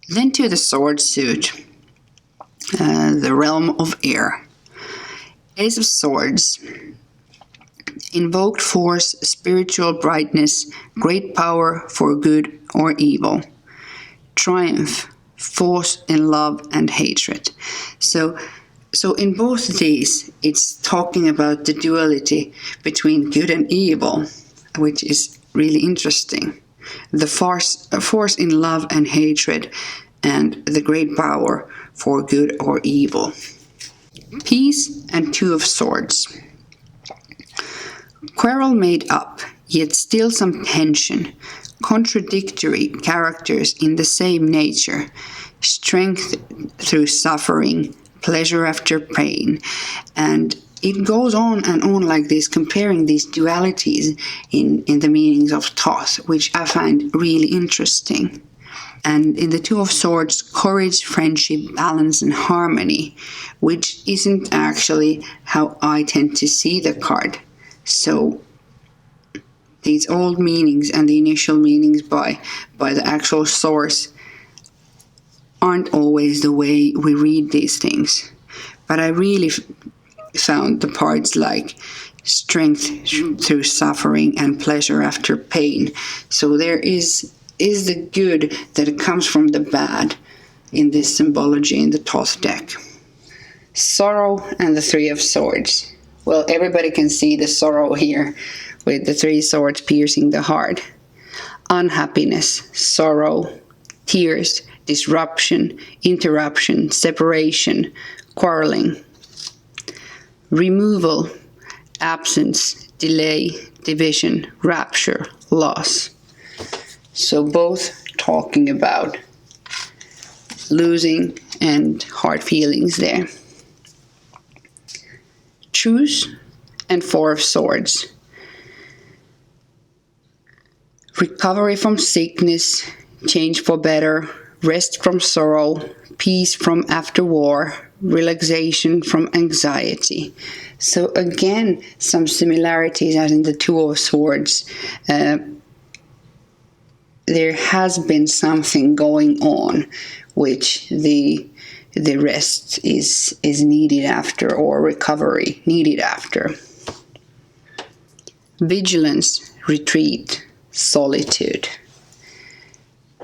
Then to the sword suit, the realm of air. Ace of Swords. Invoked force, spiritual brightness, great power for good or evil. Triumph, force in love and hatred. So in both these, it's talking about the duality between good and evil, which is really interesting. The force in love and hatred, and the great power for good or evil. Peace and Two of Swords. Quarrel made up, yet still some tension. Contradictory characters in the same nature. Strength through suffering, pleasure after pain. And it goes on and on like this, comparing these dualities in the meanings of Thoth, which I find really interesting. And in the Two of Swords, courage, friendship, balance, and harmony, which isn't actually how I tend to see the card. So these old meanings and the initial meanings by the actual source aren't always the way we read these things. But I really found the parts like strength through suffering and pleasure after pain. So there is the good that comes from the bad in this symbology in the Thoth deck. Sorrow and the Three of Swords. Well, everybody can see the sorrow here with the three swords piercing the heart. Unhappiness, sorrow, tears, disruption, interruption, separation, quarreling. Removal, absence, delay, division, rapture, loss. So both talking about losing and hard feelings there. Truce and Four of Swords. Recovery from sickness, change for better, rest from sorrow, peace from after war, relaxation from anxiety. So again, some similarities as in the Two of Swords. There has been something going on which the rest is needed after, or recovery needed after. Vigilance, retreat, solitude.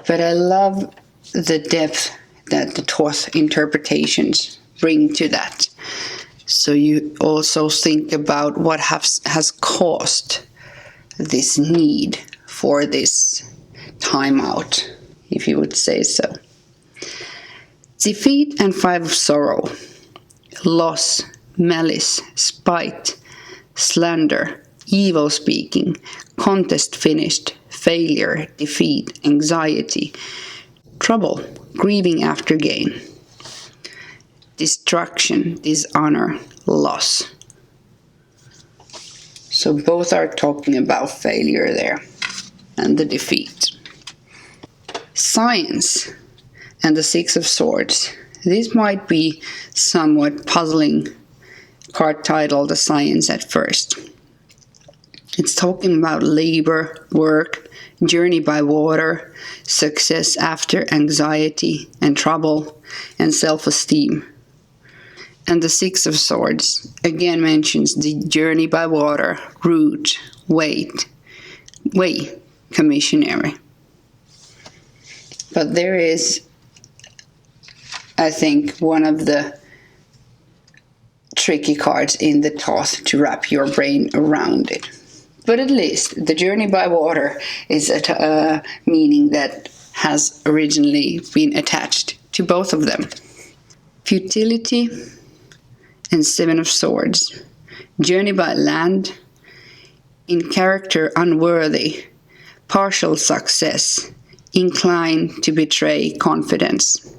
But I love the depth that the Thoth interpretations bring to that. So you also think about what has caused this need for this time out, if you would say so. Defeat and Five of Sorrow. Loss, malice, spite, slander, evil speaking, contest finished, failure, defeat, anxiety, trouble, grieving after gain, destruction, dishonor, loss. So both are talking about failure there and the defeat. Science and the Six of Swords. This might be somewhat puzzling card title, the Science, at first. It's talking about labor, work, journey by water, success after anxiety and trouble, and self-esteem. And the Six of Swords again mentions the journey by water, route, way, commissionary. But there is, I think, one of the tricky cards in the Thoth to wrap your brain around it. But at least the journey by water is a meaning that has originally been attached to both of them. Futility and Seven of Swords. Journey by land, in character unworthy, partial success, inclined to betray confidence.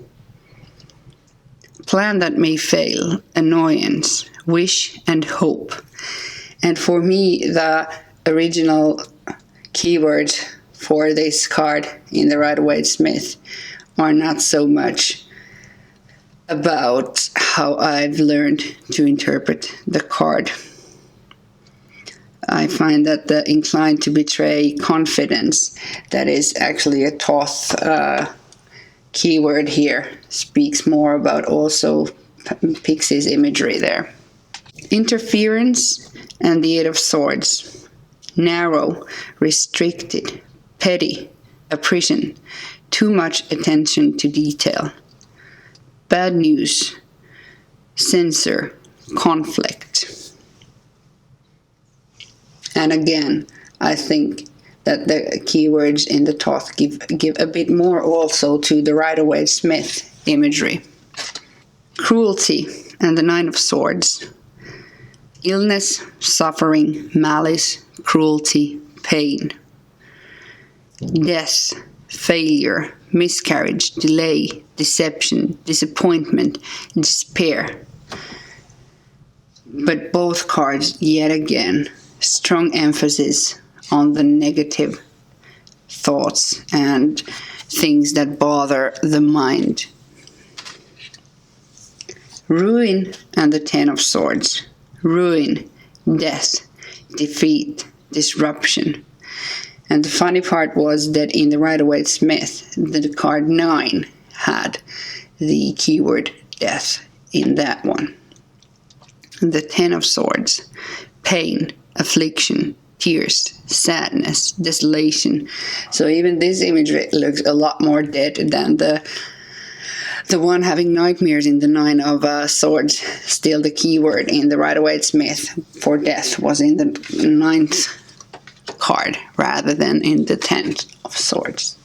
Plan that may fail, annoyance, wish and hope. And for me, the original keywords for this card in the Rider-Waite-Smith are not so much about how I've learned to interpret the card. I find that the inclined to betray confidence, that is actually a Thoth keyword here speaks more about also Pixie's imagery there. Interference and the Eight of Swords. Narrow, restricted, petty, a prison, too much attention to detail. Bad news, censor, conflict. And again, I think that the keywords in the Thoth give a bit more also to the Rider-Waite-Smith imagery. Cruelty and the Nine of Swords. Illness, suffering, malice, cruelty, pain. Death, failure, miscarriage, delay, deception, disappointment, despair. But both cards, yet again, strong emphasis on the negative thoughts and things that bother the mind. Ruin and the Ten of Swords. Ruin, death, defeat, disruption. And the funny part was that in the Rider-Waite-Smith, the card 9 had the keyword death in that one. The Ten of Swords, pain, affliction, tears, sadness, desolation. So even this imagery looks a lot more dead than the one having nightmares in the Nine of Swords. Still the keyword in the Rider-Waite-Smith for death was in the 9th card rather than in the 10th of Swords.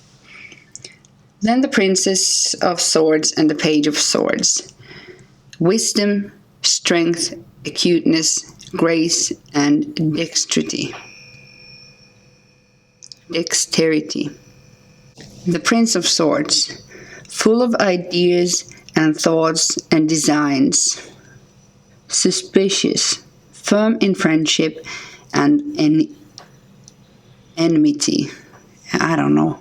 Then the Princess of Swords and the Page of Swords. Wisdom, strength, acuteness, grace, and dexterity. The Prince of Swords, full of ideas and thoughts and designs. Suspicious, firm in friendship and enmity. I don't know.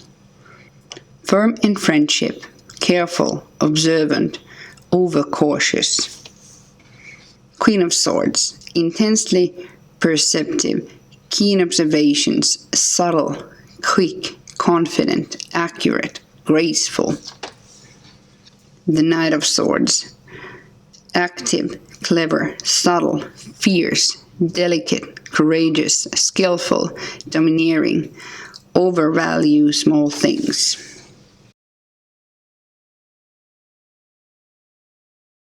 Firm in friendship, careful, observant, overcautious. Queen of Swords, intensely perceptive, keen observations, subtle, quick, confident, accurate, graceful. The Knight of Swords, active, clever, subtle, fierce, delicate, courageous, skillful, domineering, overvalue small things.